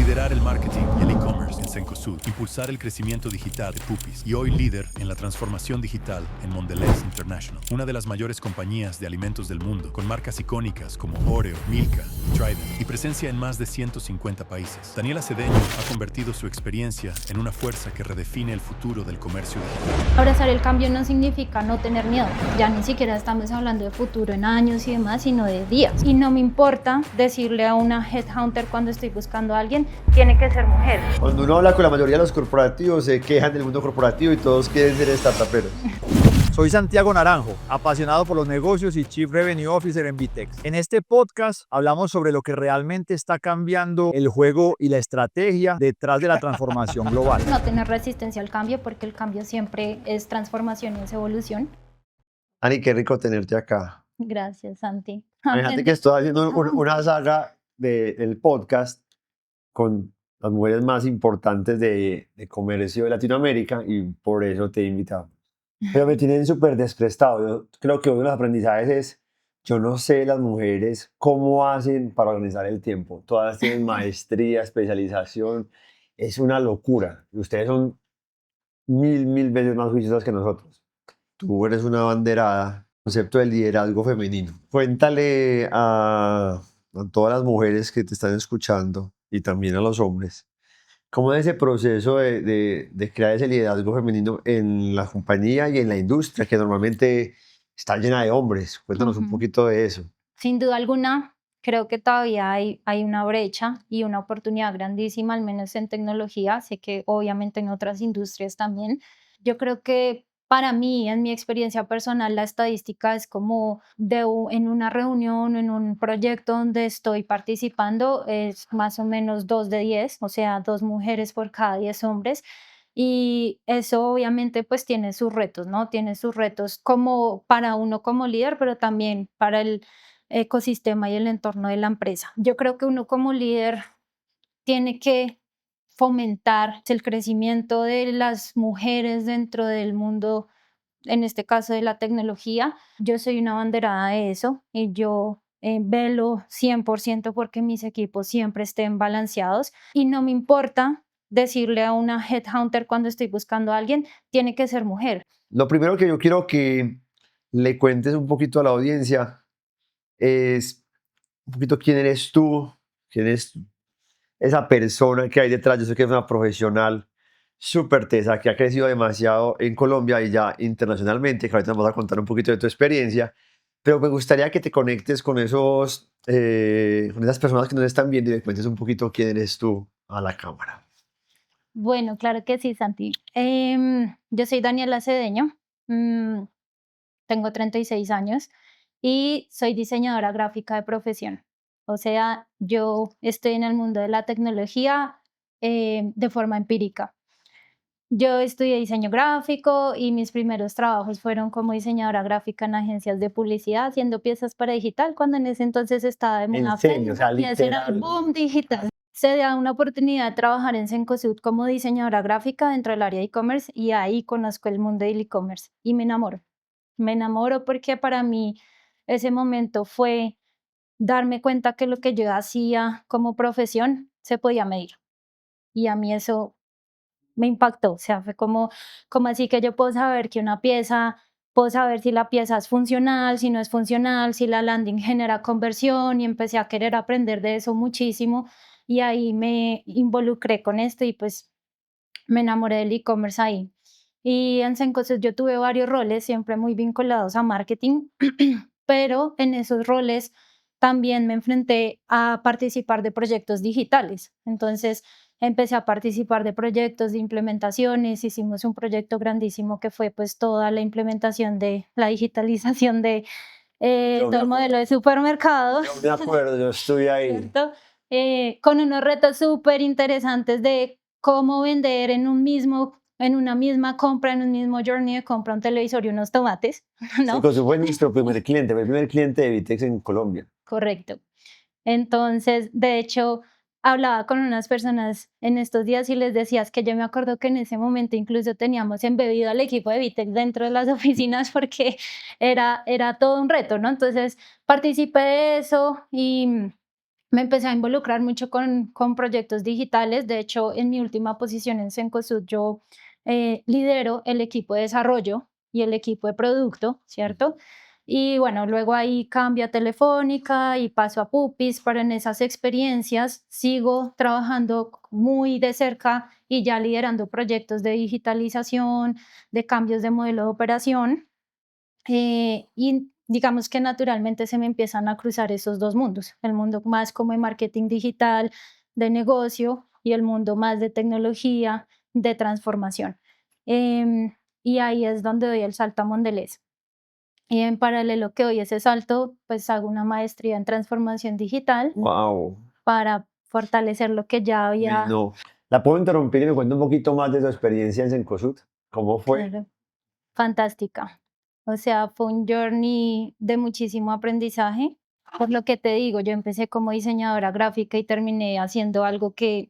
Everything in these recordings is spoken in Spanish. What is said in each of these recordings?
Liderar el marketing y el e-commerce en Cencosud. Impulsar el crecimiento digital de Pupis. Y hoy líder en la transformación digital en Mondelez International. Una de las mayores compañías de alimentos del mundo, con marcas icónicas como Oreo, Milka y Trident. Y presencia en más de 150 países. Daniela Cedeño ha convertido su experiencia en una fuerza que redefine el futuro del comercio digital. Abrazar el cambio no significa no tener miedo. Ya ni siquiera estamos hablando de futuro en años y demás, sino de días. Y no me importa decirle a una headhunter cuando estoy buscando a alguien, tiene que ser mujer. Cuando uno habla con la mayoría de los corporativos, se quejan del mundo corporativo y todos quieren ser startuperos. Soy Santiago Naranjo, apasionado por los negocios y Chief Revenue Officer en Vitex. En este podcast hablamos sobre lo que realmente está cambiando el juego y la estrategia detrás de la transformación global. No tener resistencia al cambio, porque el cambio siempre es transformación y es evolución. Ani, qué rico tenerte acá. Gracias, Santi. Imagínate que estoy haciendo una saga del podcast con las mujeres más importantes de comercio de Latinoamérica y por eso te he invitado. Pero me tienen súper desprestado. Yo creo que uno de los aprendizajes es, yo no sé las mujeres cómo hacen para organizar el tiempo. Todas tienen maestría, especialización. Es una locura. Y ustedes son mil veces más juiciosas que nosotros. Tú eres una abanderada, concepto del liderazgo femenino. Cuéntale a todas las mujeres que te están escuchando y también a los hombres, ¿cómo es ese proceso de crear ese liderazgo femenino en la compañía y en la industria, que normalmente está llena de hombres? Cuéntanos un poquito de eso. Sin duda alguna, creo que todavía hay una brecha y una oportunidad grandísima, al menos en tecnología. Sé que obviamente en otras industrias también. Yo creo que para mí, en mi experiencia personal, la estadística es como en una reunión, en un proyecto donde estoy participando, es más o menos 2 de 10, o sea, 2 mujeres por cada 10 hombres. Y eso obviamente pues tiene sus retos, ¿no? Tiene sus retos como para uno como líder, pero también para el ecosistema y el entorno de la empresa. Yo creo que uno como líder tiene que fomentar el crecimiento de las mujeres dentro del mundo, en este caso de la tecnología. Yo soy una abanderada de eso y yo velo 100% porque mis equipos siempre estén balanceados y no me importa decirle a una headhunter cuando estoy buscando a alguien, tiene que ser mujer. Lo primero que yo quiero que le cuentes un poquito a la audiencia es un poquito quién eres tú, quién es esa persona que hay detrás. Yo sé que es una profesional súper tesa, que ha crecido demasiado en Colombia y ya internacionalmente, que ahorita nos vas a contar un poquito de tu experiencia, pero me gustaría que te conectes con con esas personas que nos están viendo y le cuentes un poquito quién eres tú a la cámara. Bueno, claro que sí, Santi. Yo soy Daniela Cedeño, tengo 36 años y soy diseñadora gráfica de profesión. O sea, yo estoy en el mundo de la tecnología de forma empírica. Yo estudié diseño gráfico y mis primeros trabajos fueron como diseñadora gráfica en agencias de publicidad, haciendo piezas para digital, cuando en ese entonces estaba de moda En serio, o sea, Facebook y ese era el literal. boom digital. Se da una oportunidad de trabajar en Cencosud como diseñadora gráfica dentro del área de e-commerce y ahí conozco el mundo del e-commerce y me enamoro. Me enamoro porque para mí ese momento fue darme cuenta que lo que yo hacía como profesión se podía medir y a mí eso me impactó. O sea, fue como así que yo puedo saber que una pieza, puedo saber si la pieza es funcional, si no es funcional, si la landing genera conversión y empecé a querer aprender de eso muchísimo y ahí me involucré con esto y pues me enamoré del e-commerce ahí. Y en Cencosud yo tuve varios roles, siempre muy vinculados a marketing, pero en esos roles también me enfrenté a participar de proyectos digitales. Entonces empecé a participar de proyectos de implementaciones, hicimos un proyecto grandísimo que fue pues toda la implementación de la digitalización de todo el modelo de supermercados. Yo me acuerdo, yo estuve ahí. ¿Cierto? Con unos retos súper interesantes de cómo vender en una misma compra, en un mismo journey de compra, un televisor y unos tomates, ¿no? Sí, José fue nuestro primer cliente, fue el primer cliente de Vitex en Colombia. Correcto. Entonces, de hecho, hablaba con unas personas en estos días y les decías que yo me acuerdo que en ese momento incluso teníamos embebido al equipo de Vitex dentro de las oficinas porque era todo un reto, ¿no? Entonces, participé de eso y me empecé a involucrar mucho con proyectos digitales. De hecho, en mi última posición en Cencosud, yo lidero el equipo de desarrollo y el equipo de producto, ¿cierto? Y bueno, luego ahí cambio a Telefónica y paso a Pupis, pero en esas experiencias sigo trabajando muy de cerca y ya liderando proyectos de digitalización, de cambios de modelo de operación. Y digamos que naturalmente se me empiezan a cruzar esos dos mundos, el mundo más como de marketing digital, de negocio y el mundo más de tecnología, de transformación. Em, y ahí es donde doy el salto a Mondelez. Y en paralelo que doy ese salto, pues hago una maestría en transformación digital Wow. para fortalecer lo que ya había. No. ¿La puedo interrumpir y me cuenta un poquito más de tu experiencia en Cencosud? ¿Cómo fue? Claro, fantástica. O sea, fue un journey de muchísimo aprendizaje. Por lo que te digo, yo empecé como diseñadora gráfica y terminé haciendo algo que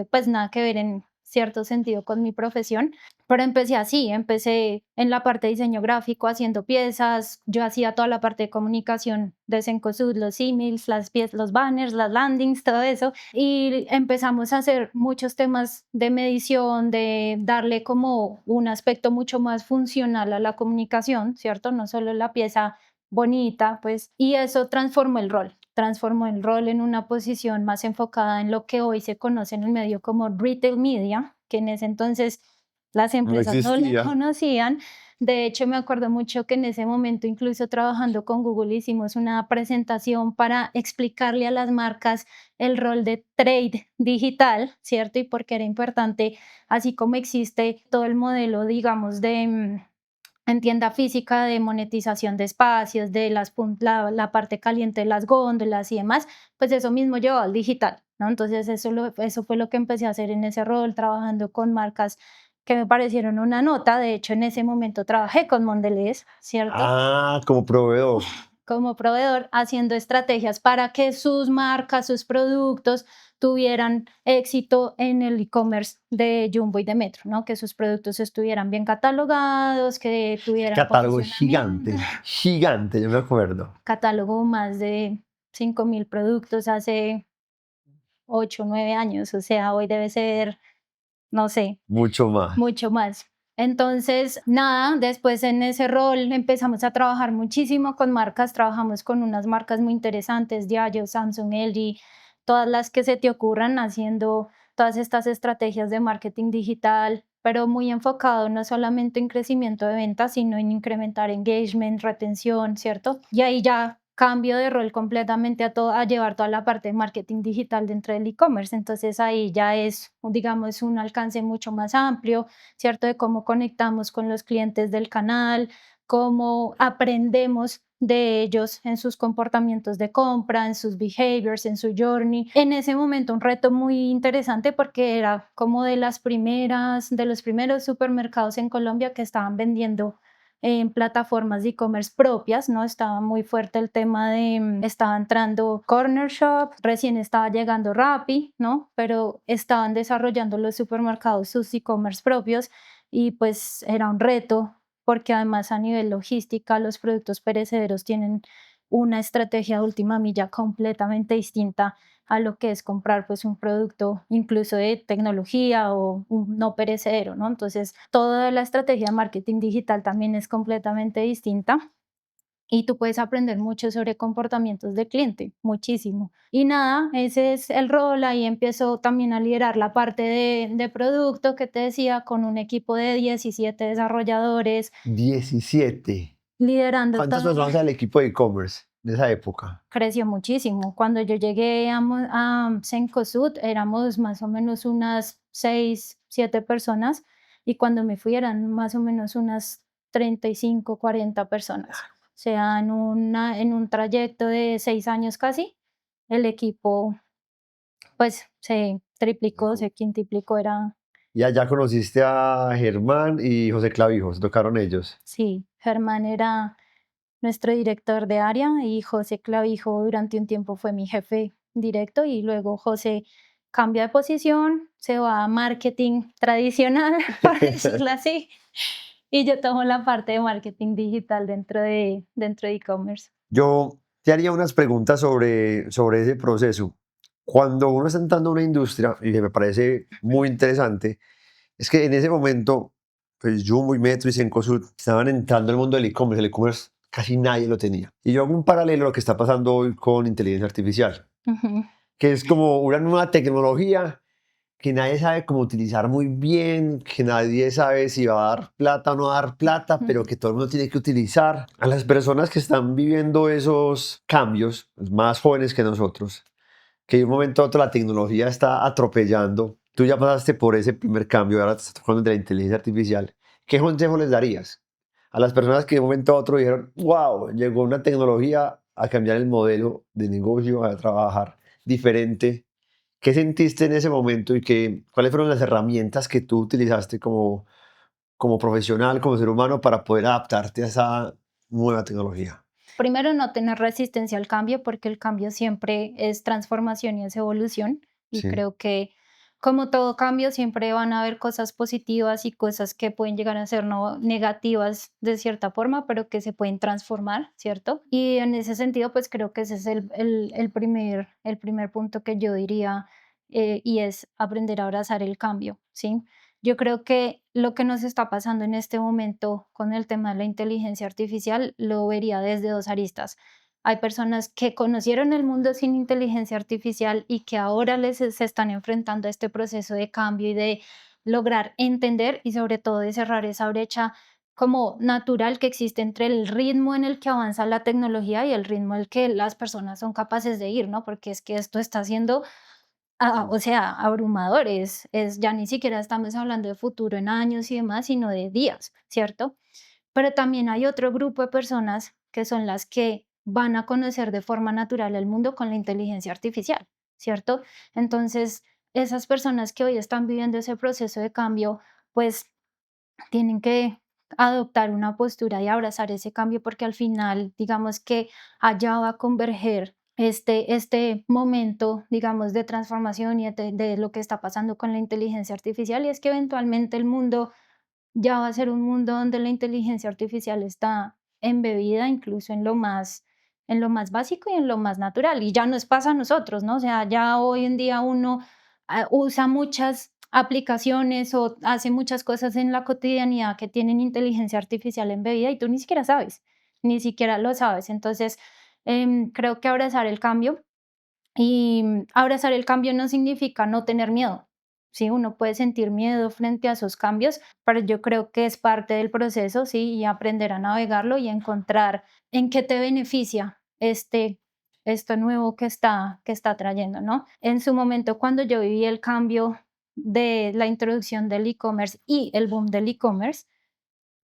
pues nada que ver en cierto sentido con mi profesión. Pero empecé así, empecé en la parte de diseño gráfico haciendo piezas. Yo hacía toda la parte de comunicación de Cencosud, los emails, las piezas, los banners, las landings, todo eso. Y empezamos a hacer muchos temas de medición, de darle como un aspecto mucho más funcional a la comunicación, ¿cierto? No solo la pieza bonita, pues, y eso transformó el rol en una posición más enfocada en lo que hoy se conoce en el medio como retail media, que en ese entonces las No empresas no le existía. conocían. De hecho, me acuerdo mucho que en ese momento, incluso trabajando con Google, hicimos una presentación para explicarle a las marcas el rol de trade digital, ¿cierto? Y por qué era importante, así como existe todo el modelo, digamos, en tienda física de monetización de espacios, de la parte caliente de las góndolas y demás, pues eso mismo llevó al digital, ¿no? Entonces eso fue lo que empecé a hacer en ese rol, trabajando con marcas que me parecieron una nota. De hecho, en ese momento trabajé con Mondelez, ¿cierto? Ah, como proveedor. Como proveedor, haciendo estrategias para que sus marcas, sus productos tuvieran éxito en el e-commerce de Jumbo y de Metro, ¿no? Que sus productos estuvieran bien catalogados, que tuvieran Catálogo posicionamiento. gigante, gigante, yo me acuerdo. Catálogo más de 5.000 productos hace 8 o 9 años, o sea, hoy debe ser, no sé, Mucho más. mucho más. Entonces, nada, después en ese rol empezamos a trabajar muchísimo con marcas, trabajamos con unas marcas muy interesantes, Diageo, Samsung, LG, todas las que se te ocurran, haciendo todas estas estrategias de marketing digital, pero muy enfocado no solamente en crecimiento de ventas, sino en incrementar engagement, retención, ¿cierto? Y ahí ya cambio de rol completamente a llevar toda la parte de marketing digital dentro del e-commerce. Entonces ahí ya es, digamos, un alcance mucho más amplio, ¿cierto? De cómo conectamos con los clientes del canal, cómo aprendemos de ellos en sus comportamientos de compra, en sus behaviors, en su journey. En ese momento un reto muy interesante porque era como de los primeros supermercados en Colombia que estaban vendiendo en plataformas de e-commerce propias, ¿no? Estaba muy fuerte el tema de, estaba entrando Corner Shop, recién estaba llegando Rappi, ¿no? Pero estaban desarrollando los supermercados sus e-commerce propios y pues era un reto porque además a nivel logística los productos perecederos tienen una estrategia de última milla completamente distinta a lo que es comprar pues un producto incluso de tecnología o un no perecedero, ¿no? Entonces, toda la estrategia de marketing digital también es completamente distinta y tú puedes aprender mucho sobre comportamientos de cliente, muchísimo. Y nada, ese es el rol. Ahí empiezo también a liderar la parte de producto que te decía, con un equipo de 17 desarrolladores, 17. liderando ¿Cuántas todo. personas era el equipo de e-commerce de esa época? Creció muchísimo. Cuando yo llegué a Cencosud éramos más o menos unas 6, 7 personas y cuando me fui eran más o menos unas 35, 40 personas. O sea, en un trayecto de 6 años casi, el equipo pues se triplicó, se quintuplicó, era, Y allá conociste a Germán y José Clavijos, tocaron ellos. sí, Germán era nuestro director de área y José Clavijo durante un tiempo fue mi jefe directo y luego José cambia de posición, se va a marketing tradicional, por decirlo así, y yo tomo la parte de marketing digital dentro de e-commerce. Yo Te haría unas preguntas sobre ese proceso. Cuando uno está entrando a una industria, y que me parece muy interesante, es que en ese momento, pues Jumbo y Metro y Cencosud estaban entrando al mundo del e-commerce. El e-commerce casi nadie lo tenía. Y yo hago un paralelo a lo que está pasando hoy con inteligencia artificial, Ujú. que es como una nueva tecnología que nadie sabe cómo utilizar muy bien, que nadie sabe si va a dar plata o no va a dar plata, pero que todo el mundo tiene que utilizar. A las personas que están viviendo esos cambios, los más jóvenes que nosotros, que de un momento a otro la tecnología está atropellando. Tú ya pasaste por ese primer cambio, ahora te estás tocando de la inteligencia artificial. ¿Qué consejo les darías a las personas que de un momento a otro dijeron, wow, llegó una tecnología a cambiar el modelo de negocio, a trabajar diferente? ¿Qué sentiste en ese momento y cuáles fueron las herramientas que tú utilizaste como profesional, como ser humano, para poder adaptarte a esa nueva tecnología? Primero, no tener resistencia al cambio, porque el cambio siempre es transformación y es evolución. Y Sí, creo que, como todo cambio, siempre van a haber cosas positivas y cosas que pueden llegar a ser no negativas de cierta forma, pero que se pueden transformar, ¿cierto? Y en ese sentido, pues creo que ese es el primer punto que yo diría, y es aprender a abrazar el cambio, ¿sí? Yo creo que lo que nos está pasando en este momento con el tema de la inteligencia artificial lo vería desde dos aristas. Hay personas que conocieron el mundo sin inteligencia artificial y que ahora se están enfrentando a este proceso de cambio y de lograr entender y sobre todo de cerrar esa brecha como natural que existe entre el ritmo en el que avanza la tecnología y el ritmo en el que las personas son capaces de ir, ¿no? Porque es que esto está haciendo o sea, abrumador, ya ni siquiera estamos hablando de futuro en años y demás, sino de días, ¿cierto? Pero también hay otro grupo de personas que son las que van a conocer de forma natural el mundo con la inteligencia artificial, ¿cierto? Entonces, esas personas que hoy están viviendo ese proceso de cambio, pues tienen que adoptar una postura y abrazar ese cambio porque al final, digamos que allá va a converger este momento, digamos, de transformación y de lo que está pasando con la inteligencia artificial y es que eventualmente el mundo ya va a ser un mundo donde la inteligencia artificial está embebida incluso en lo más básico y en lo más natural. Y ya nos pasa a nosotros, ¿no? O sea, ya hoy en día uno usa muchas aplicaciones o hace muchas cosas en la cotidianidad que tienen inteligencia artificial embebida y tú ni siquiera sabes, ni siquiera lo sabes. Entonces, creo que abrazar el cambio y abrazar el cambio no significa no tener miedo. Sí, uno puede sentir miedo frente a esos cambios, pero yo creo que es parte del proceso, sí, y aprender a navegarlo y encontrar en qué te beneficia esto nuevo que está trayendo, ¿no? En su momento, cuando yo viví el cambio de la introducción del e-commerce y el boom del e-commerce,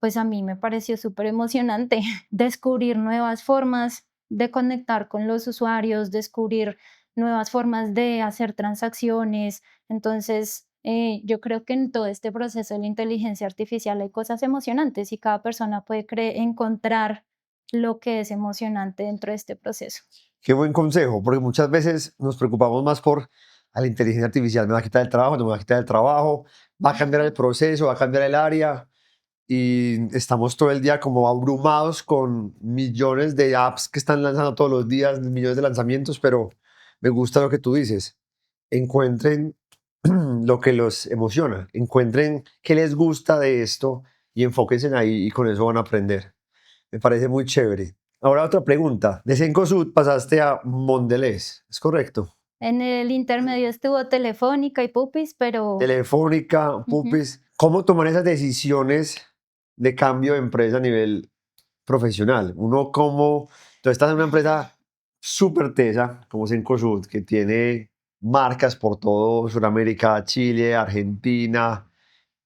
pues a mí me pareció súper emocionante descubrir nuevas formas de conectar con los usuarios, descubrir nuevas formas de hacer transacciones. Entonces, yo creo que en todo este proceso de la inteligencia artificial hay cosas emocionantes y cada persona puede encontrar lo que es emocionante dentro de este proceso. qué buen consejo, porque muchas veces nos preocupamos más por a la inteligencia artificial, me va a quitar el trabajo, no me va a quitar el trabajo, va a cambiar el proceso, va a cambiar el área, y estamos todo el día como abrumados con millones de apps que están lanzando todos los días, millones de lanzamientos, pero me gusta lo que tú dices. Encuentren lo que los emociona, encuentren qué les gusta de esto y enfóquense en ahí y con eso van a aprender. Me parece muy chévere. Ahora otra pregunta. De Cencosud pasaste a Mondelez, ¿es correcto? En el intermedio estuvo Telefónica y Pupis, pero Telefónica, ujú, Pupis. ¿Cómo tomar esas decisiones de cambio de empresa a nivel profesional? Uno como, tú estás en una empresa súper tesa, como Cencosud, que tiene marcas por todo Sudamérica, Chile, Argentina,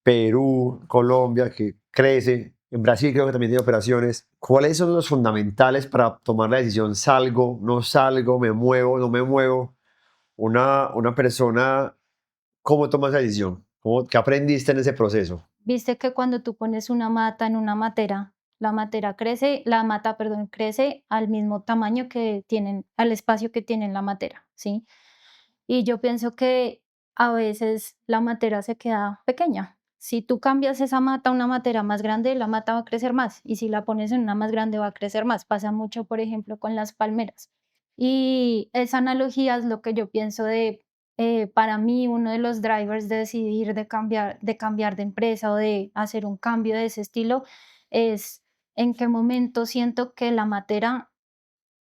Perú, Colombia, que crece. En Brasil creo que también tiene operaciones. ¿Cuáles son los fundamentales para tomar la decisión? ¿Salgo, no salgo, me muevo, no me muevo? Una persona, ¿cómo toma esa decisión? ¿Qué aprendiste en ese proceso? viste que cuando tú pones una mata en una matera, la mata, perdón, crece al mismo tamaño al espacio que tiene en la matera, ¿sí? Y yo pienso que a veces la matera se queda pequeña, si tú cambias esa mata a una matera más grande, la mata va a crecer más. Y si la pones en una más grande, va a crecer más. Pasa mucho, por ejemplo, con las palmeras. Y esa analogía es lo que yo pienso de, para mí, uno de los drivers de decidir de cambiar de empresa o de hacer un cambio de ese estilo es en qué momento siento que la matera,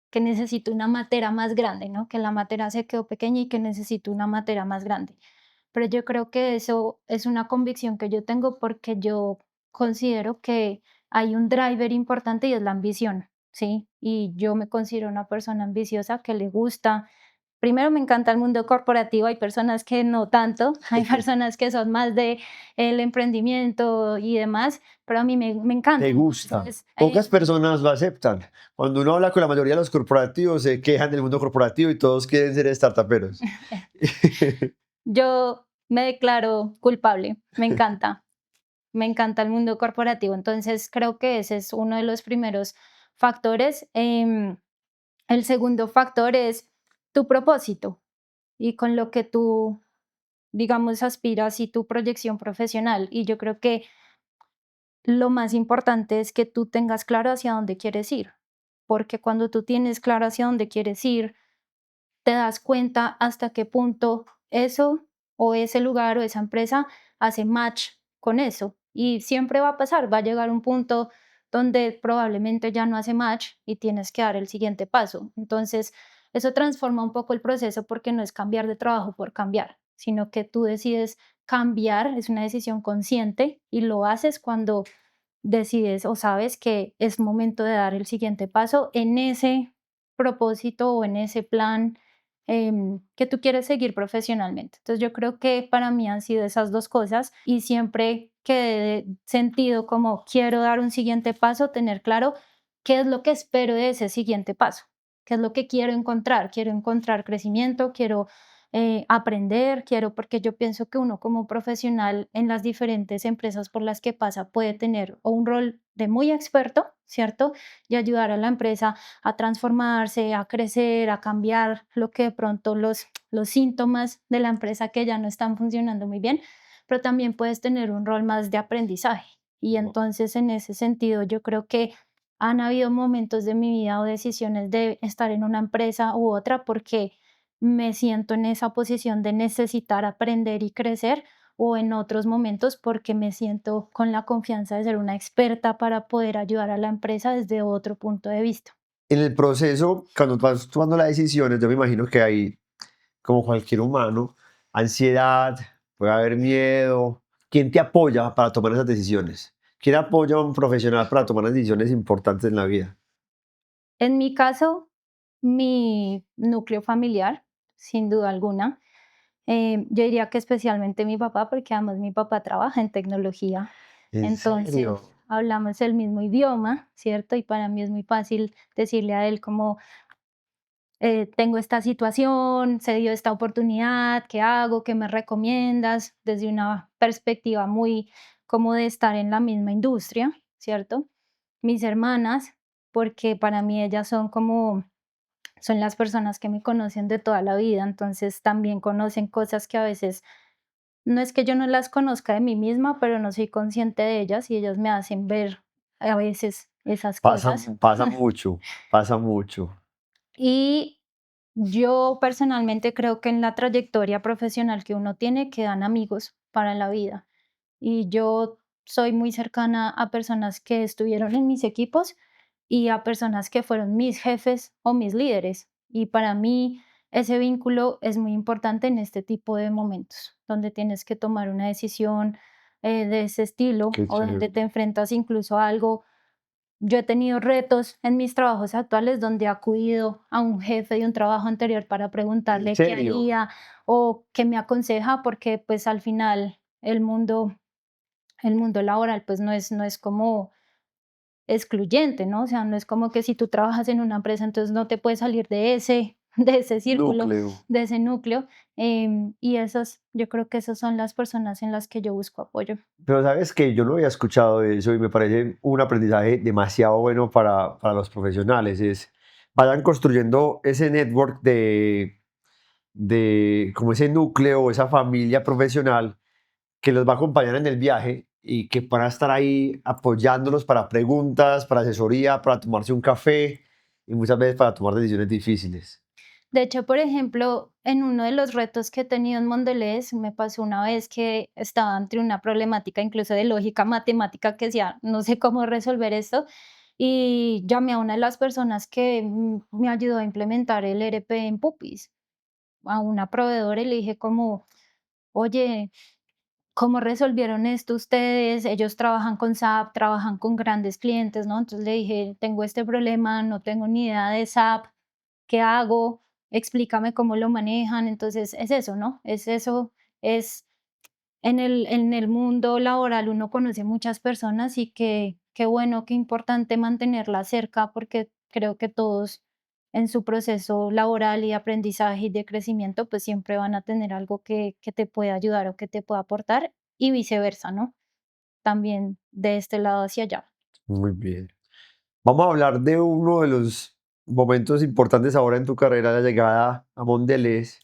que necesito una matera más grande, ¿no? Que la matera se quedó pequeña y que necesito una matera más grande. Pero yo creo que eso es una convicción que yo tengo porque yo considero que hay un driver importante y es la ambición, ¿sí? Y yo me considero una persona ambiciosa que le gusta. Primero me encanta el mundo corporativo, hay personas que no tanto, hay personas que son más de el emprendimiento y demás, pero a mí me encanta. Te gusta. Entonces, Pocas personas lo aceptan. Cuando uno habla con la mayoría de los corporativos, se quejan del mundo corporativo y todos quieren ser startuperos. yo me declaro culpable, me encanta el mundo corporativo, entonces creo que ese es uno de los primeros factores. El segundo factor es tu propósito y con lo que tú, digamos, aspiras y tu proyección profesional. Y yo creo que lo más importante es que tú tengas claro hacia dónde quieres ir, porque cuando tú tienes claro hacia dónde quieres ir, te das cuenta hasta qué punto eso o ese lugar o esa empresa hace match con eso. Y siempre va a pasar, va a llegar un punto donde probablemente ya no hace match y tienes que dar el siguiente paso. Entonces, eso transforma un poco el proceso porque no es cambiar de trabajo por cambiar, sino que tú decides cambiar, es una decisión consciente y lo haces cuando decides o sabes que es momento de dar el siguiente paso en ese propósito o en ese plan que tú quieres seguir profesionalmente. Entonces yo creo que para mí han sido esas dos cosas y siempre que he sentido como quiero dar un siguiente paso, tener claro qué es lo que espero de ese siguiente paso, qué es lo que quiero encontrar crecimiento, quiero aprender, quiero, porque yo pienso que uno como profesional en las diferentes empresas por las que pasa puede tener o un rol de muy experto, ¿cierto? Y ayudar a la empresa a transformarse, a crecer, a cambiar lo que de pronto los síntomas de la empresa que ya no están funcionando muy bien, pero también puedes tener un rol más de aprendizaje. Y entonces en ese sentido yo creo que han habido momentos de mi vida o decisiones de estar en una empresa u otra porque me siento en esa posición de necesitar aprender y crecer o en otros momentos porque me siento con la confianza de ser una experta para poder ayudar a la empresa desde otro punto de vista. En el proceso, cuando vas tomando las decisiones, yo me imagino que hay, como cualquier humano, ansiedad, puede haber miedo. ¿Quién te apoya para tomar esas decisiones? ¿Quién apoya a un profesional para tomar las decisiones importantes en la vida? En mi caso, mi núcleo familiar, sin duda alguna. Yo diría que especialmente mi papá, porque además mi papá trabaja en tecnología. ¿En Entonces, serio? hablamos el mismo idioma, ¿cierto? Y para mí es muy fácil decirle a él como, tengo esta situación, se dio esta oportunidad, ¿qué hago? ¿Qué me recomiendas? Desde una perspectiva muy como de estar en la misma industria, ¿cierto? Mis hermanas, porque para mí ellas son las personas que me conocen de toda la vida, entonces también conocen cosas que a veces no es que yo no las conozca de mí misma, pero no soy consciente de ellas y ellas me hacen ver a veces esas Pasa, cosas. pasa mucho, pasa mucho. Y yo personalmente creo que en la trayectoria profesional que uno tiene quedan amigos para la vida. Y yo soy muy cercana a personas que estuvieron en mis equipos y a personas que fueron mis jefes o mis líderes. Y para mí ese vínculo es muy importante en este tipo de momentos, donde tienes que tomar una decisión de ese estilo Qué o chévere. donde te enfrentas incluso a algo. Yo he tenido retos en mis trabajos actuales donde he acudido a un jefe de un trabajo anterior para ¿En preguntarle qué serio? haría o qué me aconseja, porque pues al final el mundo laboral pues no es como excluyente, ¿no? O sea, no es como que si tú trabajas en una empresa, entonces no te puedes salir de ese, de ese círculo, Núcleo. de ese núcleo. Y esas, yo creo que esas son las personas en las que yo busco apoyo. Pero sabes que yo no había escuchado de eso y me parece un aprendizaje demasiado bueno para los profesionales. Es, vayan construyendo ese network de como ese núcleo, esa familia profesional que los va a acompañar en el viaje y que van a estar ahí apoyándolos para preguntas, para asesoría, para tomarse un café y muchas veces para tomar decisiones difíciles. De hecho, por ejemplo, en uno de los retos que he tenido en Mondelez, me pasó una vez que estaba ante una problemática incluso de lógica matemática que decía, no sé cómo resolver esto, y llamé a una de las personas que me ayudó a implementar el ERP en Pupis, a una proveedora, y le dije como, oye, ¿cómo resolvieron esto ustedes? Ellos trabajan con SAP, trabajan con grandes clientes, ¿no? Entonces le dije, tengo este problema, no tengo ni idea de SAP, ¿qué hago? Explícame cómo lo manejan. Entonces es eso, ¿no? Es eso, es en el mundo laboral uno conoce muchas personas y qué bueno, qué importante mantenerlas cerca porque creo que todos en su proceso laboral y de aprendizaje y de crecimiento, pues siempre van a tener algo que te pueda ayudar o que te pueda aportar y viceversa, ¿no? También de este lado hacia allá. Muy bien. Vamos a hablar de uno de los momentos importantes ahora en tu carrera, la llegada a Mondelez.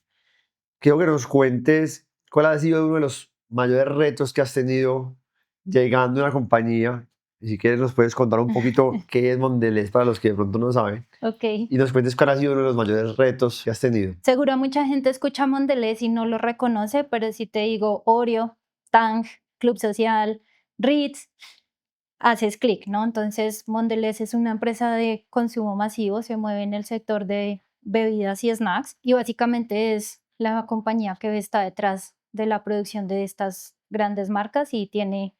Quiero que nos cuentes cuál ha sido uno de los mayores retos que has tenido llegando a una compañía. Y si quieres nos puedes contar un poquito qué es Mondelez para los que de pronto no saben. Ok. Y nos cuentes cuál ha sido uno de los mayores retos que has tenido. Seguro mucha gente escucha Mondelez y no lo reconoce, pero si te digo Oreo, Tang, Club Social, Ritz, haces clic, ¿no? Entonces, Mondelez es una empresa de consumo masivo, se mueve en el sector de bebidas y snacks y básicamente es la compañía que está detrás de la producción de estas grandes marcas y tiene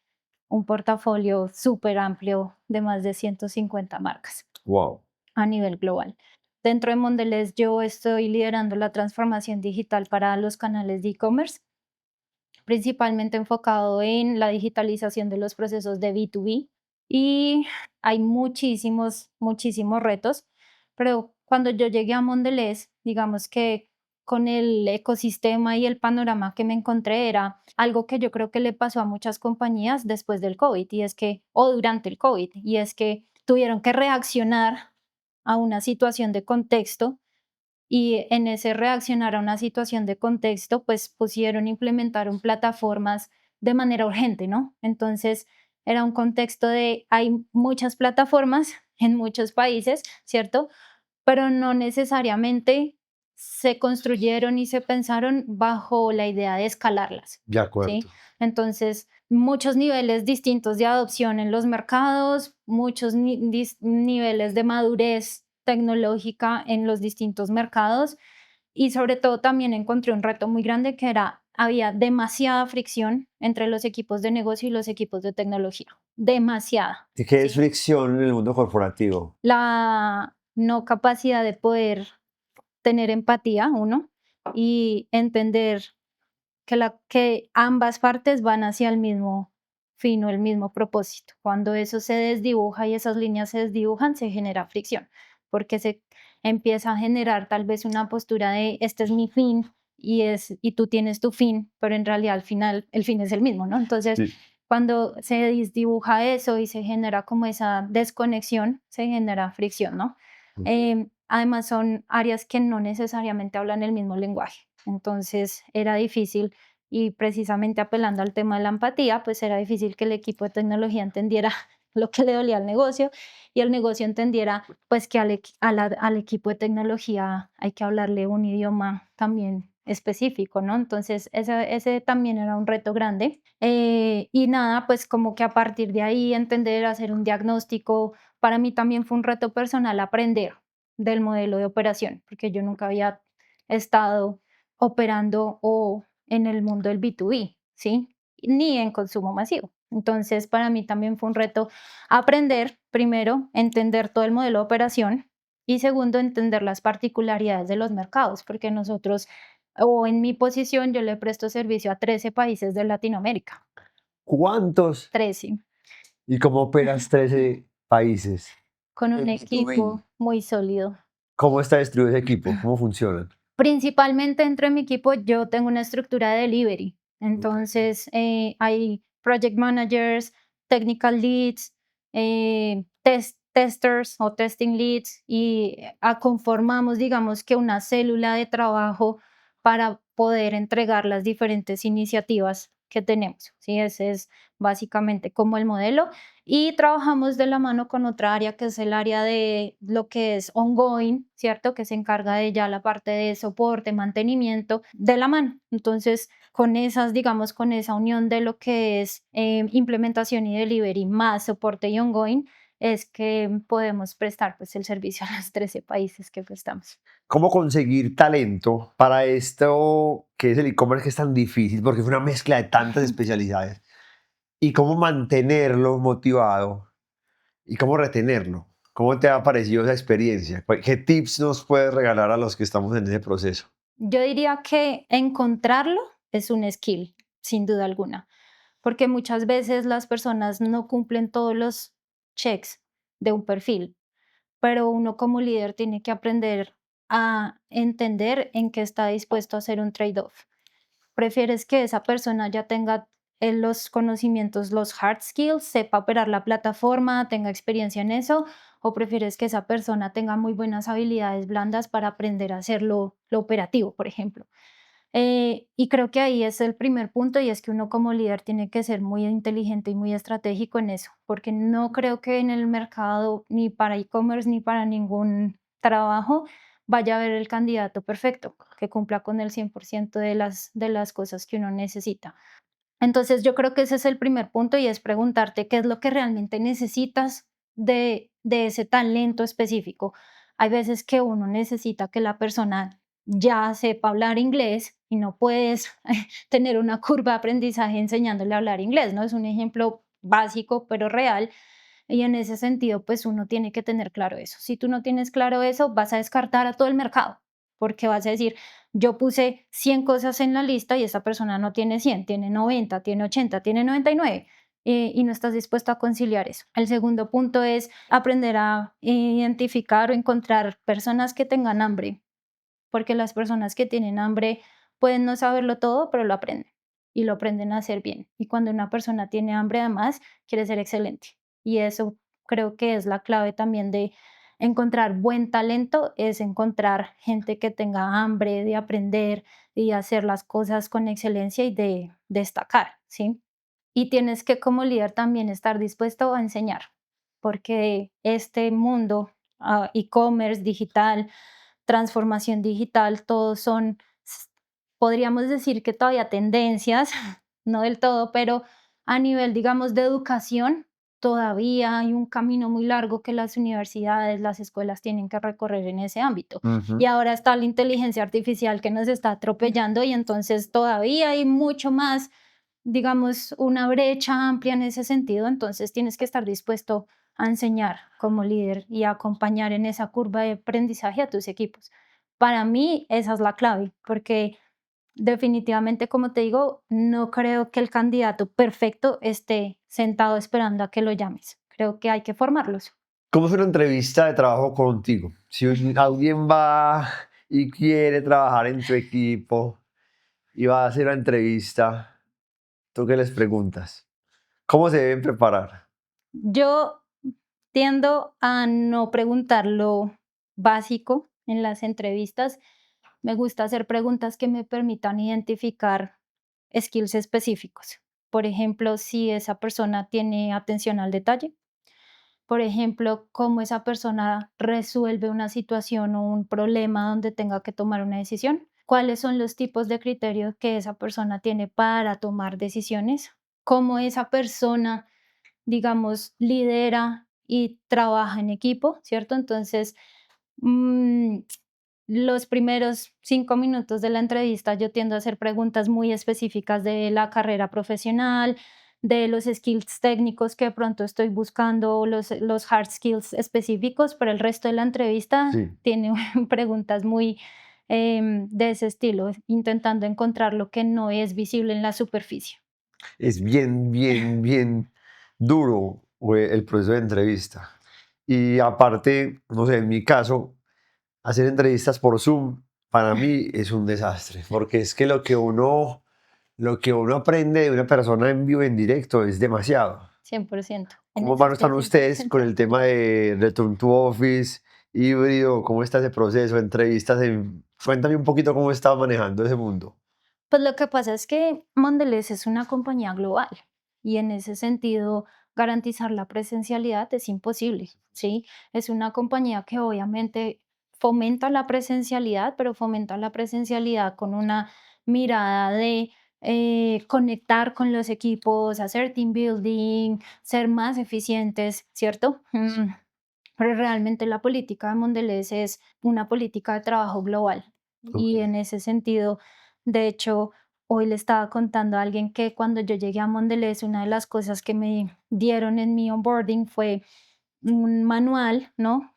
un portafolio súper amplio de más de 150 marcas Wow. a nivel global. Dentro de Mondelez yo estoy liderando la transformación digital para los canales de e-commerce, principalmente enfocado en la digitalización de los procesos de B2B y hay muchísimos retos, pero cuando yo llegué a Mondelez, digamos que con el ecosistema y el panorama que me encontré era algo que yo creo que le pasó a muchas compañías después del COVID y es que, o durante el COVID, y es que tuvieron que reaccionar a una situación de contexto y en ese reaccionar a una situación de contexto, pues implementaron plataformas de manera urgente, ¿no? Entonces era un contexto de hay muchas plataformas en muchos países, ¿cierto? Pero no necesariamente se construyeron y se pensaron bajo la idea de escalarlas, De ¿sí? acuerdo. Entonces, muchos niveles distintos de adopción en los mercados, muchos niveles de madurez tecnológica en los distintos mercados y sobre todo también encontré un reto muy grande que era, había demasiada fricción entre los equipos de negocio y los equipos de tecnología, demasiada, ¿Y qué es ¿sí? fricción en el mundo corporativo? La no capacidad de poder tener empatía, uno, y entender que ambas partes van hacia el mismo fin o el mismo propósito. Cuando eso se desdibuja y esas líneas se desdibujan, se genera fricción, porque se empieza a generar tal vez una postura de este es mi fin y tú tienes tu fin, pero en realidad al final el fin es el mismo, ¿no? Entonces, Sí. cuando se desdibuja eso y se genera como esa desconexión, se genera fricción, ¿no? Además, son áreas que no necesariamente hablan el mismo lenguaje. Entonces, era difícil y precisamente apelando al tema de la empatía, pues era difícil que el equipo de tecnología entendiera lo que le dolía al negocio y el negocio entendiera pues que al equipo de tecnología hay que hablarle un idioma también específico, ¿no? Entonces ese también era un reto grande. Y nada, pues como que a partir de ahí entender, hacer un diagnóstico, para mí también fue un reto personal aprender del modelo de operación, porque yo nunca había estado operando o en el mundo del B2B, ¿sí? Ni en consumo masivo. Entonces, para mí también fue un reto aprender, primero, entender todo el modelo de operación y segundo, entender las particularidades de los mercados, porque nosotros, o en mi posición, yo le presto servicio a 13 países de Latinoamérica. ¿Cuántos? 13, ¿Y cómo operas 13 países? con un En B2B. equipo muy sólido. ¿Cómo está distribuido ese equipo? ¿Cómo funcionan? Principalmente dentro de mi equipo yo tengo una estructura de delivery. Entonces, hay project managers, technical leads, testers o testing leads y conformamos, digamos que una célula de trabajo para poder entregar las diferentes iniciativas que tenemos, ¿sí? Ese es básicamente como el modelo. Y trabajamos de la mano con otra área que es el área de lo que es ongoing, ¿cierto? Que se encarga de ya la parte de soporte, mantenimiento de la mano. Entonces, con esas, digamos, con esa unión de lo que es implementación y delivery más soporte y ongoing, es que podemos prestar pues el servicio a los 13 países que prestamos. ¿Cómo conseguir talento para esto que es el e-commerce que es tan difícil? Porque es una mezcla de tantas especialidades. ¿Y cómo mantenerlo motivado? ¿Y cómo retenerlo? ¿Cómo te ha parecido esa experiencia? ¿Qué tips nos puedes regalar a los que estamos en ese proceso? Yo diría que encontrarlo es un skill, sin duda alguna, porque muchas veces las personas no cumplen todos los checks de un perfil, pero uno como líder tiene que aprender a entender en qué está dispuesto a hacer un trade-off. ¿Prefieres que esa persona ya tenga los conocimientos, los hard skills, sepa operar la plataforma, tenga experiencia en eso? ¿O prefieres que esa persona tenga muy buenas habilidades blandas para aprender a hacer lo operativo, por ejemplo? Y creo que ahí es el primer punto y es que uno como líder tiene que ser muy inteligente y muy estratégico en eso, porque no creo que en el mercado, ni para e-commerce, ni para ningún trabajo, vaya a haber el candidato perfecto que cumpla con el 100% de las cosas que uno necesita. Entonces yo creo que ese es el primer punto y es preguntarte qué es lo que realmente necesitas de ese talento específico. Hay veces que uno necesita que la persona ya sepa hablar inglés y no puedes tener una curva de aprendizaje enseñándole a hablar inglés, ¿no? Es un ejemplo básico pero real y en ese sentido pues uno tiene que tener claro eso. Si tú no tienes claro eso, vas a descartar a todo el mercado porque vas a decir, yo puse 100 cosas en la lista y esa persona no tiene 100, tiene 90, tiene 80, tiene 99 y no estás dispuesto a conciliar eso. El segundo punto es aprender a identificar o encontrar personas que tengan hambre, porque las personas que tienen hambre pueden no saberlo todo, pero lo aprenden y lo aprenden a hacer bien. Y cuando una persona tiene hambre, además, quiere ser excelente. Y eso creo que es la clave también de encontrar buen talento, es encontrar gente que tenga hambre de aprender y hacer las cosas con excelencia y de destacar, ¿sí? Y tienes que como líder también estar dispuesto a enseñar, porque este mundo, e-commerce, digital, transformación digital, todos son, podríamos decir que todavía tendencias, no del todo, pero a nivel, digamos, de educación, todavía hay un camino muy largo que las universidades, las escuelas tienen que recorrer en ese ámbito. Ujú. Y ahora está la inteligencia artificial que nos está atropellando y entonces todavía hay mucho más, digamos, una brecha amplia en ese sentido. Entonces tienes que estar dispuesto a enseñar como líder y a acompañar en esa curva de aprendizaje a tus equipos. Para mí esa es la clave, porque definitivamente, como te digo, no creo que el candidato perfecto esté sentado esperando a que lo llames. Creo que hay que formarlos. ¿Cómo es una entrevista de trabajo contigo? Si alguien va y quiere trabajar en tu equipo y va a hacer una entrevista, ¿tú qué les preguntas? ¿Cómo se deben preparar? Yo tiendo a no preguntar lo básico en las entrevistas. Me gusta hacer preguntas que me permitan identificar skills específicos. Por ejemplo, si esa persona tiene atención al detalle. Por ejemplo, cómo esa persona resuelve una situación o un problema donde tenga que tomar una decisión. ¿Cuáles son los tipos de criterios que esa persona tiene para tomar decisiones? ¿Cómo esa persona, digamos, lidera y trabaja en equipo, ¿cierto? Entonces, mm, los primeros 5 minutos de la entrevista yo tiendo a hacer preguntas muy específicas de la carrera profesional, de los skills técnicos que de pronto estoy buscando, los hard skills específicos, pero el resto de la entrevista Sí. tiene preguntas muy de ese estilo, intentando encontrar lo que no es visible en la superficie. Es bien, bien, bien duro el proceso de entrevista. Y aparte, no sé, en mi caso, hacer entrevistas por Zoom para mí es un desastre, porque es que lo que uno aprende de una persona en vivo, en directo, es demasiado. 100%, en ¿Cómo eso van estoy están ustedes con 100%. el tema de Return to Office, híbrido? ¿Cómo está ese proceso? Entrevistas. Cuéntame un poquito cómo está manejando ese mundo. Pues lo que pasa es que Mondelez es una compañía global y en ese sentido garantizar la presencialidad es imposible, ¿sí? Es una compañía que obviamente fomenta la presencialidad, pero fomenta la presencialidad con una mirada de conectar con los equipos, hacer team building, ser más eficientes, ¿cierto? Pero realmente la política de Mondelez es una política de trabajo global Ok. y en ese sentido, de hecho, hoy le estaba contando a alguien que cuando yo llegué a Mondelez, una de las cosas que me dieron en mi onboarding fue un manual, ¿no?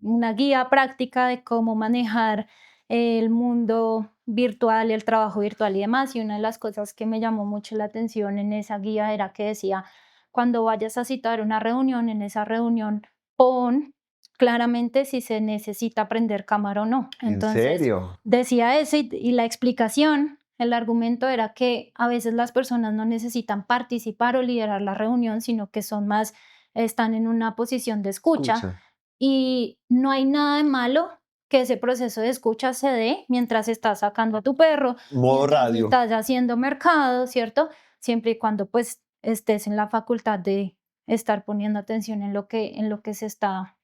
Una guía práctica de cómo manejar el mundo virtual y el trabajo virtual y demás. Y una de las cosas que me llamó mucho la atención en esa guía era que decía, cuando vayas a citar una reunión, en esa reunión pon claramente si se necesita prender cámara o no. ¿En Entonces, serio? decía eso y la explicación, el argumento era que a veces las personas no necesitan participar o liderar la reunión, sino que son más, están en una posición de escucha Escucha. y no hay nada de malo que ese proceso de escucha se dé mientras estás sacando a tu perro, Modo mientras radio. estás haciendo mercado, ¿cierto? Siempre y cuando pues estés en la facultad de estar poniendo atención en lo que se está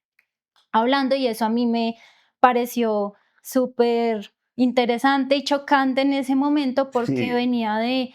hablando y eso a mí me pareció súper interesante y chocante en ese momento porque Sí. venía de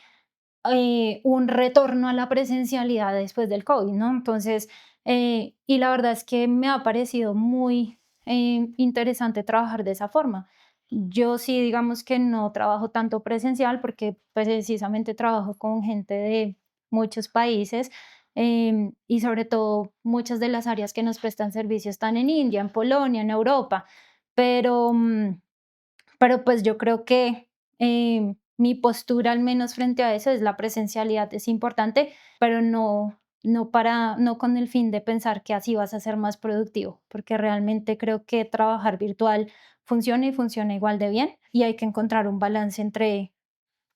un retorno a la presencialidad después del COVID, ¿no? Entonces, y la verdad es que me ha parecido muy interesante trabajar de esa forma. Yo sí, digamos que no trabajo tanto presencial porque precisamente trabajo con gente de muchos países y sobre todo muchas de las áreas que nos prestan servicio están en India, en Polonia, en Europa, pero, pero pues yo creo que mi postura, al menos frente a eso, es la presencialidad, es importante, pero no con el fin de pensar que así vas a ser más productivo, porque realmente creo que trabajar virtual funciona y funciona igual de bien y hay que encontrar un balance entre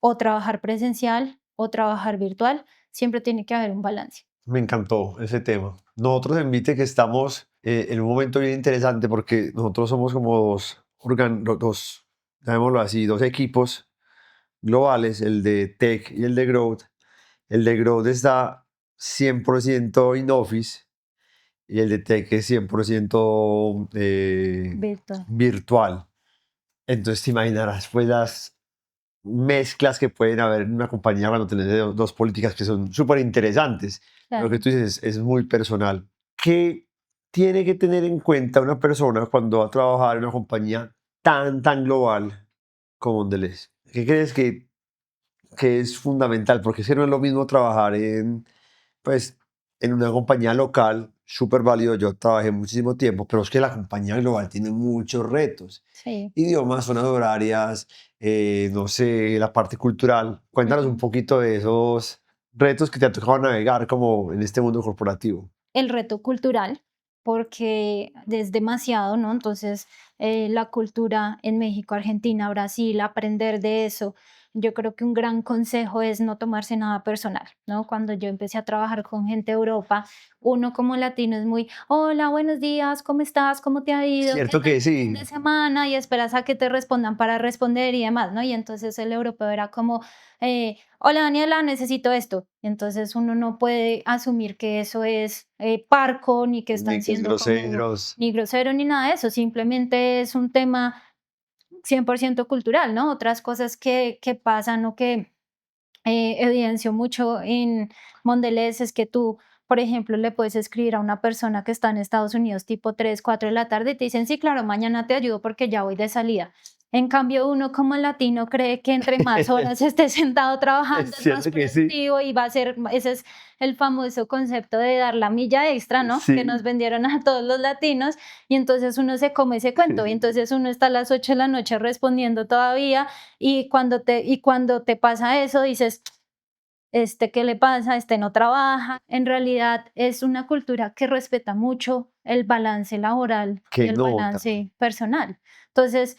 o trabajar presencial o trabajar virtual, siempre tiene que haber un balance. Me encantó ese tema. Nosotros en Vite que estamos en un momento bien interesante porque nosotros somos como dos, llamémoslo así, dos equipos globales, el de Tech y el de Growth. El de Growth está 100% in office y el de Tech es 100% Virtual. virtual. Entonces te imaginarás pues las mezclas que pueden haber en una compañía cuando tenés dos políticas que son súper interesantes. Lo que Claro. tú dices es muy personal. ¿Qué tiene que tener en cuenta una persona cuando va a trabajar en una compañía tan global como Mondelez? ¿Qué crees que es fundamental? Porque es que no es lo mismo trabajar pues, en una compañía local, súper válido. Yo trabajé muchísimo tiempo, pero es que la compañía global tiene muchos retos. Sí. Idiomas, zonas horarias, no sé, la parte cultural. Cuéntanos un Ujú. poquito de esos retos que te ha tocado navegar como en este mundo corporativo. El reto cultural, porque es demasiado, ¿no? Entonces, la cultura en México, Argentina, Brasil, aprender de eso. Yo creo que un gran consejo es no tomarse nada personal, ¿no? Cuando yo empecé a trabajar con gente de Europa, uno como latino es muy, hola, buenos días, ¿cómo estás? ¿Cómo te ha ido? ¿Qué Cierto tal que tu fin de sí. semana? Y esperas a que te respondan para responder y demás, ¿no? Y entonces el europeo era como, hola Daniela, necesito esto. Entonces uno no puede asumir que eso es parco, ni que Ni están que es siendo como groseros. ni grosero ni nada de eso, simplemente es un tema 100% cultural, ¿no? Otras cosas que pasan o que evidenció mucho en Mondelez es que tú, por ejemplo, le puedes escribir a una persona que está en Estados Unidos tipo 3 4 de la tarde y te dicen, sí, claro, mañana te ayudo porque ya voy de salida. En cambio, uno como latino cree que entre más horas esté sentado Es trabajando es más cierto que sí. productivo y va a ser, ese es el famoso concepto de dar la milla extra, ¿no? Que nos Sí. vendieron a todos los latinos y entonces uno se come ese cuento y entonces uno está a las 8 de la noche respondiendo todavía y cuando te pasa eso dices, ¿qué le pasa? Este no trabaja. En realidad es una cultura que respeta mucho el balance laboral y Qué el nota. balance personal. Entonces,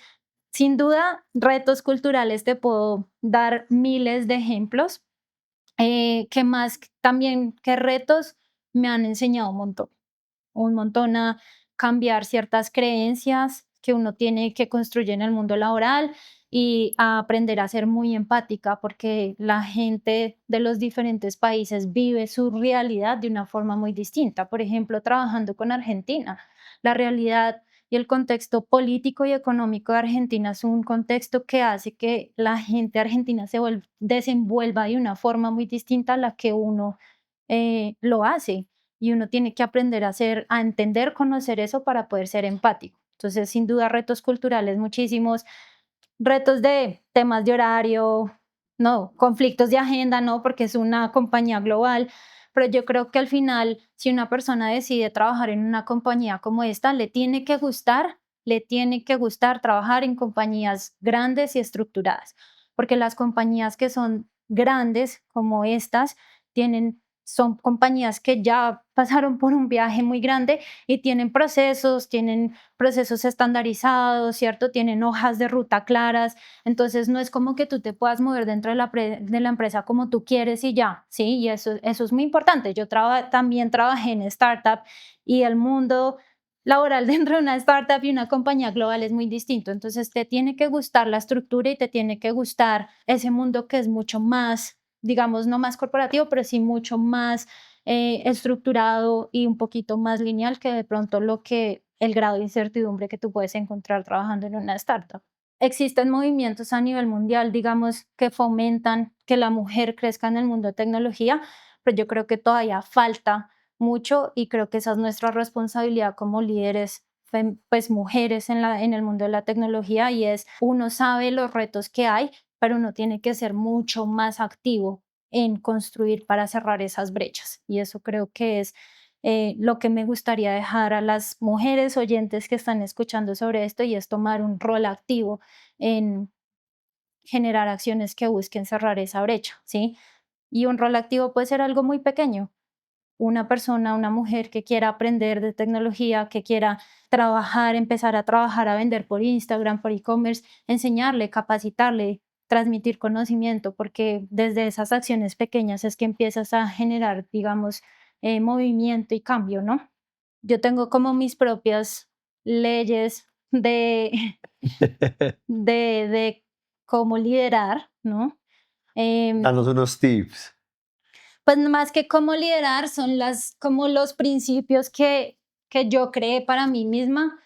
sin duda, retos culturales te puedo dar miles de ejemplos, que más también que retos me han enseñado un montón a cambiar ciertas creencias que uno tiene que construir en el mundo laboral y a aprender a ser muy empática, porque la gente de los diferentes países vive su realidad de una forma muy distinta. Por ejemplo, trabajando con Argentina, la realidad y el contexto político y económico de Argentina es un contexto que hace que la gente argentina desenvuelva de una forma muy distinta a la que uno lo hace. Y uno tiene que aprender a entender, conocer eso para poder ser empático. Entonces, sin duda, retos culturales muchísimos, retos de temas de horario, no, conflictos de agenda, no, porque es una compañía global, pero yo creo que al final, si una persona decide trabajar en una compañía como esta, le tiene que gustar trabajar en compañías grandes y estructuradas, porque las compañías que son grandes como estas son compañías que ya pasaron por un viaje muy grande y tienen procesos estandarizados, ¿cierto? Tienen hojas de ruta claras, entonces no es como que tú te puedas mover dentro de la empresa como tú quieres y ya, ¿sí? Y eso es muy importante. Yo también trabajé en startup y el mundo laboral dentro de una startup y una compañía global es muy distinto, entonces te tiene que gustar la estructura y te tiene que gustar ese mundo que es mucho más, digamos, no más corporativo, pero sí mucho más estructurado y un poquito más lineal que de pronto el grado de incertidumbre que tú puedes encontrar trabajando en una startup. Existen movimientos a nivel mundial, digamos, que fomentan que la mujer crezca en el mundo de tecnología, pero yo creo que todavía falta mucho y creo que esa es nuestra responsabilidad como líderes, pues mujeres en el mundo de la tecnología, y es, uno sabe los retos que hay, pero uno tiene que ser mucho más activo en construir para cerrar esas brechas. Y eso creo que es lo que me gustaría dejar a las mujeres oyentes que están escuchando sobre esto, y es tomar un rol activo en generar acciones que busquen cerrar esa brecha, ¿sí? Y un rol activo puede ser algo muy pequeño. Una persona, una mujer que quiera aprender de tecnología, que quiera trabajar, empezar a trabajar, a vender por Instagram, por e-commerce, enseñarle, capacitarle, transmitir conocimiento, porque desde esas acciones pequeñas es que empiezas a generar, digamos, movimiento y cambio, ¿no? Yo tengo como mis propias leyes de cómo liderar, ¿no? Em, Danos unos tips. pues más que cómo liderar, son como los principios que yo creé para mí misma,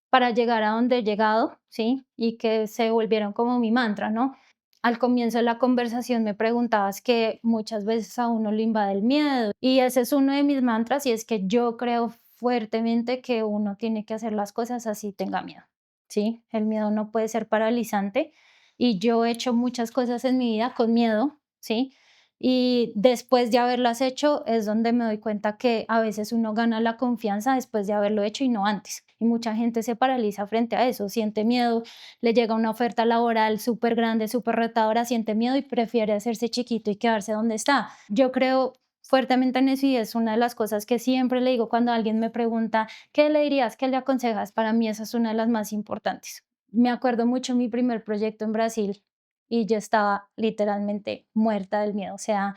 para llegar a donde he llegado, ¿sí? Y que se volvieron como mi mantra, ¿no? Al comienzo de la conversación me preguntabas que muchas veces a uno le invade el miedo, y ese es uno de mis mantras, y es que yo creo fuertemente que uno tiene que hacer las cosas así tenga miedo, ¿sí? El miedo no puede ser paralizante, y yo he hecho muchas cosas en mi vida con miedo, ¿sí? Y después de haberlas hecho es donde me doy cuenta que a veces uno gana la confianza después de haberlo hecho y no antes. Y mucha gente se paraliza frente a eso, siente miedo, le llega una oferta laboral súper grande, súper retadora, siente miedo y prefiere hacerse chiquito y quedarse donde está. Yo creo fuertemente en eso, y es una de las cosas que siempre le digo cuando alguien me pregunta, ¿qué le dirías? ¿Qué le aconsejas? Para mí esa es una de las más importantes. Me acuerdo mucho mi primer proyecto en Brasil y yo estaba literalmente muerta del miedo. O sea,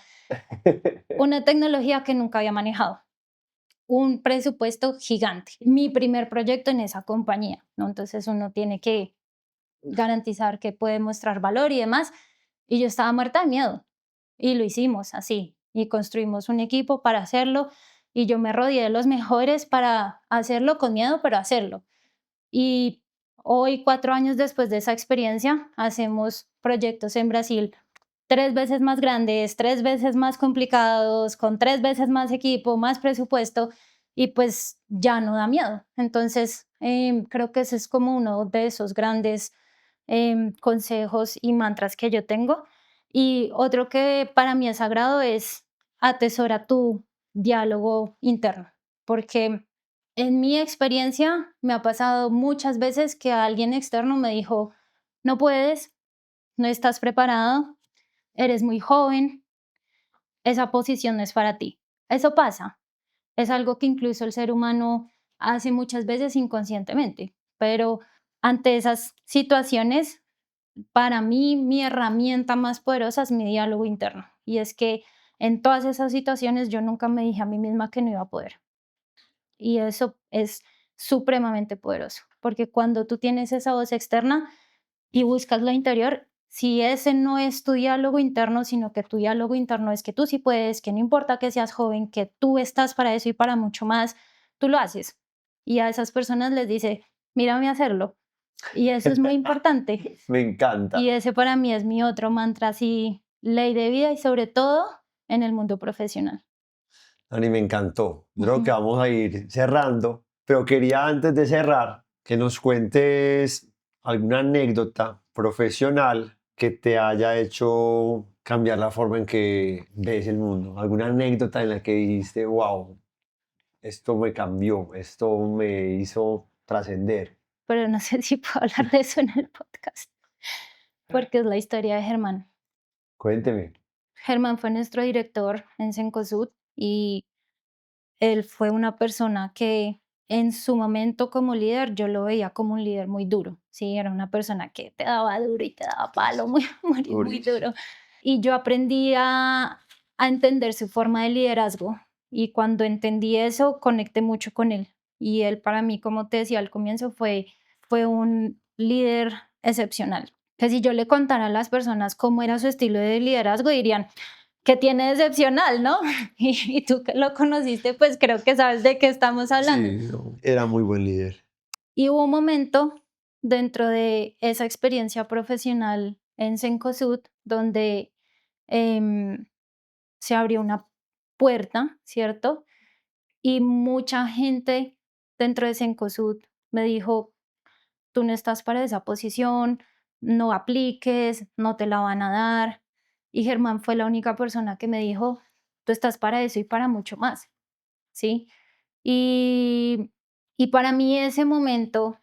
una tecnología que nunca había manejado, un presupuesto gigante, mi primer proyecto en esa compañía, ¿no? Entonces uno tiene que garantizar que puede mostrar valor y demás. Y yo estaba muerta de miedo y lo hicimos así y construimos un equipo para hacerlo, y yo me rodeé de los mejores para hacerlo con miedo, pero hacerlo. Y hoy, 4 años después de esa experiencia, hacemos proyectos en Brasil 3 veces más grandes, 3 veces más complicados, con 3 veces más equipo, más presupuesto, y pues ya no da miedo. Entonces, creo que ese es como uno de esos grandes consejos y mantras que yo tengo. Y otro que para mí es sagrado es atesora tu diálogo interno, porque en mi experiencia me ha pasado muchas veces que alguien externo me dijo, no puedes, no estás preparado, eres muy joven, esa posición no es para ti. Eso pasa, es algo que incluso el ser humano hace muchas veces inconscientemente, pero ante esas situaciones, para mí mi herramienta más poderosa es mi diálogo interno. Y es que en todas esas situaciones yo nunca me dije a mí misma que no iba a poder. Y eso es supremamente poderoso, porque cuando tú tienes esa voz externa, y buscas lo interior, si ese no es tu diálogo interno, sino que tu diálogo interno es que tú sí puedes, que no importa que seas joven, que tú estás para eso y para mucho más, tú lo haces. Y a esas personas les dice, mírame hacerlo. Y eso es muy importante. Me encanta. Y ese para mí es mi otro mantra, así, ley de vida y sobre todo en el mundo profesional. Dani, me encantó. Yo creo que Ujú. vamos a ir cerrando, pero quería antes de cerrar que nos cuentes alguna anécdota profesional que te haya hecho cambiar la forma en que ves el mundo. Alguna anécdota en la que dijiste, wow, esto me cambió, esto me hizo trascender. Pero no sé si puedo hablar de eso en el podcast, porque es la historia de Germán. Cuénteme. Germán fue nuestro director en Cencosud y él fue una persona que en su momento como líder yo lo veía como un líder muy duro, ¿sí? Era una persona que te daba duro y te daba palo muy, muy, muy Durísimo. duro. Y yo aprendí a entender su forma de liderazgo y cuando entendí eso conecté mucho con él. Y él para mí, como te decía al comienzo, fue un líder excepcional. Que si yo le contara a las personas cómo era su estilo de liderazgo, dirían, que tiene de excepcional, ¿no? Y tú que lo conociste, pues creo que sabes de qué estamos hablando. Sí, no, era muy buen líder. Y hubo un momento dentro de esa experiencia profesional en Cencosud donde em, se abrió una puerta, ¿cierto? Y mucha gente dentro de Cencosud me dijo, tú no estás para esa posición, no apliques, no te la van a dar. Y Germán fue la única persona que me dijo, tú estás para eso y para mucho más, ¿sí? Y, y para mí ese momento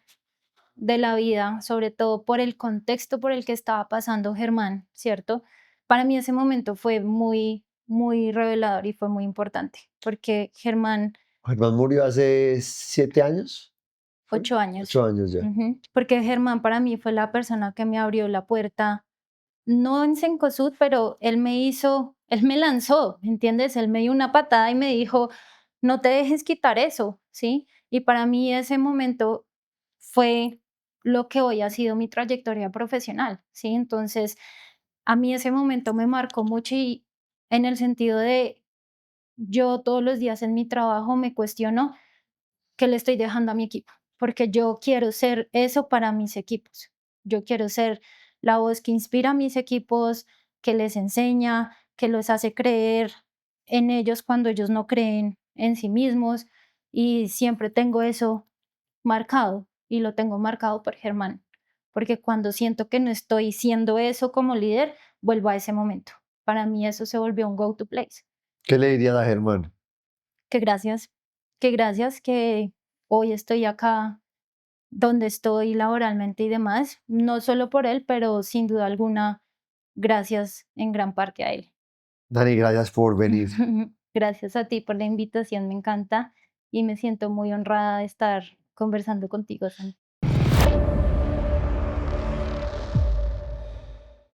de la vida, sobre todo por el contexto por el que estaba pasando Germán, ¿cierto? Para mí ese momento fue muy, muy revelador y fue muy importante, porque Germán, Germán murió hace 7 años. ¿Fue? 8 años, 8 años ya. porque Germán para mí fue la persona que me abrió la puerta, no en Cencosud, pero él me lanzó, ¿me entiendes? Él me dio una patada y me dijo, no te dejes quitar eso, ¿sí? Y para mí ese momento fue lo que hoy ha sido mi trayectoria profesional, ¿sí? Entonces, a mí ese momento me marcó mucho y en el sentido de yo todos los días en mi trabajo me cuestiono qué le estoy dejando a mi equipo, porque yo quiero ser eso para mis equipos. Yo quiero ser la voz que inspira a mis equipos, que les enseña, que los hace creer en ellos cuando ellos no creen en sí mismos y siempre tengo eso marcado y lo tengo marcado por Germán, porque cuando siento que no estoy siendo eso como líder, vuelvo a ese momento. Para mí eso se volvió un go-to place. ¿Qué le dirías a Germán? Que gracias, que hoy estoy acá donde estoy laboralmente y demás, no solo por él, pero sin duda alguna, gracias en gran parte a él. Dani, gracias por venir. Gracias a ti por la invitación, me encanta y me siento muy honrada de estar conversando contigo, Santi.